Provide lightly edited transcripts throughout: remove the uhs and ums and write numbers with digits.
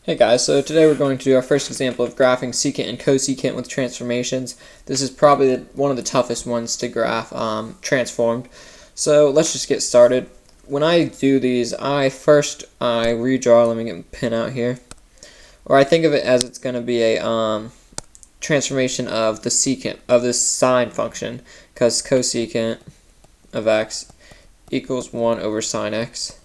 Hey guys, so today we're going to do our first example of graphing secant and cosecant with transformations. This is probably one of the toughest ones to graph transformed. So let's just get started. When I do these, I redraw. Let me get a pin out here. Or I think of it as it's going to be a transformation of the secant of this sine function, because cosecant of x equals 1 over sine x.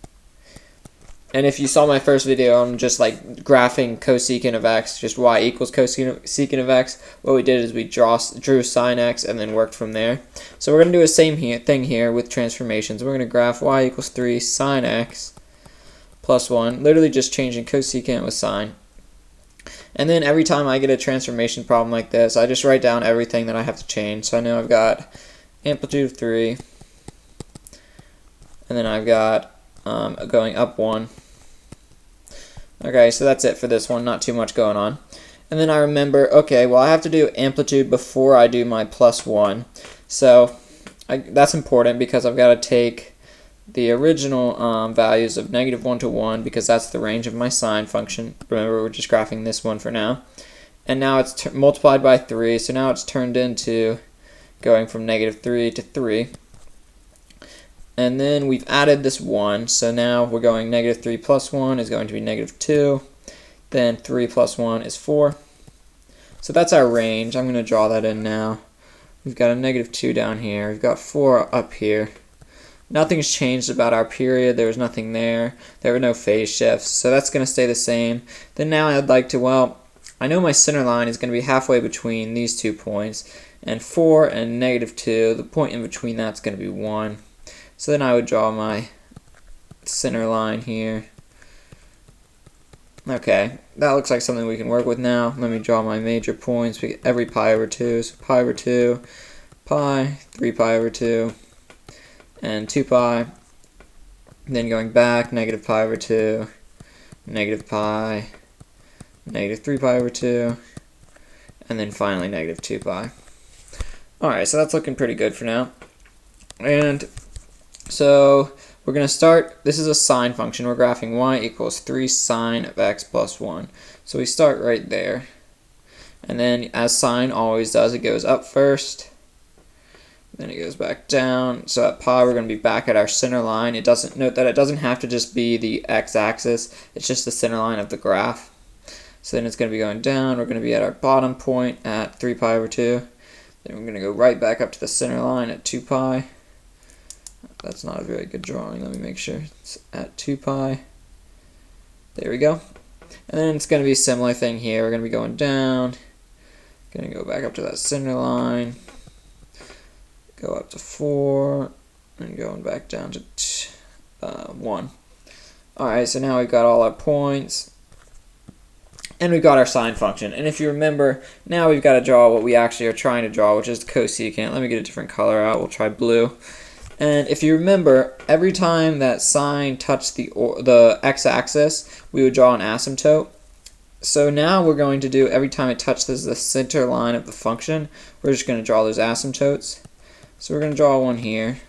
And if you saw my first video on just like graphing cosecant of x, just y equals cosecant of x, what we did is we drew sine x and then worked from there. So we're going to do the same thing here with transformations. We're going to graph y equals 3 sine x plus 1, literally just changing cosecant with sine. And then every time I get a transformation problem like this, I just write down everything that I have to change. So I know I've got amplitude of 3, and then I've got going up 1. Okay, so that's it for this one, not too much going on. And then I remember, okay, well I have to do amplitude before I do my plus 1. So that's important because I've got to take the original values of -1 to 1 because that's the range of my sine function. Remember, we're just graphing this one for now. And now it's multiplied by 3, so now it's turned into going from -3 to 3. And then we've added this 1, so now we're going -3 plus 1 is going to be -2. Then 3 plus 1 is 4. So that's our range. I'm going to draw that in now. We've got a -2 down here. We've got 4 up here. Nothing's changed about our period. There was nothing there. There were no phase shifts, so that's going to stay the same. Then now I'd like to, well, I know my center line is going to be halfway between these 2 points, and 4 and -2, the point in between that's going to be 1. So then I would draw my center line here. Okay, that looks like something we can work with now. Let me draw my major points. We get every pi over 2, so pi over 2, pi, 3 pi over 2, and 2 pi. Then going back, -pi over 2, -pi, -3 pi over 2, and then finally -2 pi. Alright, so that's looking pretty good for now. And so we're going to start, this is a sine function, we're graphing y equals 3 sine of x plus 1. So we start right there. And then as sine always does, it goes up first, then it goes back down. So at pi we're going to be back at our center line. Note that it doesn't have to just be the x-axis, it's just the center line of the graph. So then it's going to be going down, we're going to be at our bottom point at 3 pi over 2. Then we're going to go right back up to the center line at 2 pi. That's not a very good drawing. Let me make sure it's at 2 pi. There we go. And then it's going to be a similar thing here. We're going to be going down. Going to go back up to that center line. Go up to 4. And going back down to 1. Alright, so now we've got all our points. And we've got our sine function. And if you remember, now we've got to draw what we actually are trying to draw, which is the cosecant. Let me get a different color out. We'll try blue. And if you remember, every time that sine touched the x-axis, we would draw an asymptote. So now we're going to do, every time it touches the center line of the function, we're just going to draw those asymptotes. So we're going to draw one here,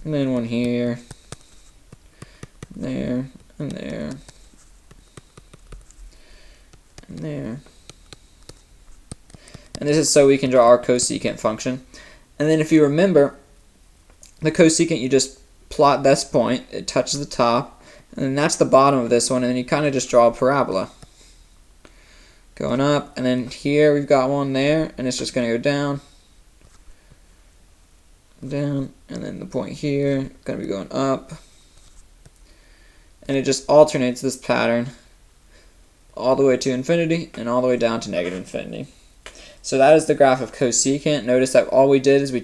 and then one here, and there, and there, and there. And this is so we can draw our cosecant function. And then if you remember, the cosecant, you just plot this point, it touches the top, and then that's the bottom of this one, and then you kind of just draw a parabola. Going up, and then here we've got one there, and it's just going to go down, down, and then the point here, going to be going up. And it just alternates this pattern all the way to infinity, and all the way down to -infinity. So that is the graph of cosecant. Notice that all we did is we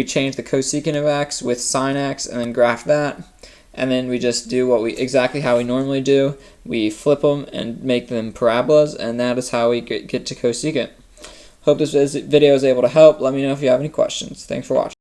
changed the cosecant of x with sine x and then graphed that. And then we just do exactly how we normally do. We flip them and make them parabolas, and that is how we get to cosecant. Hope this video is able to help. Let me know if you have any questions. Thanks for watching.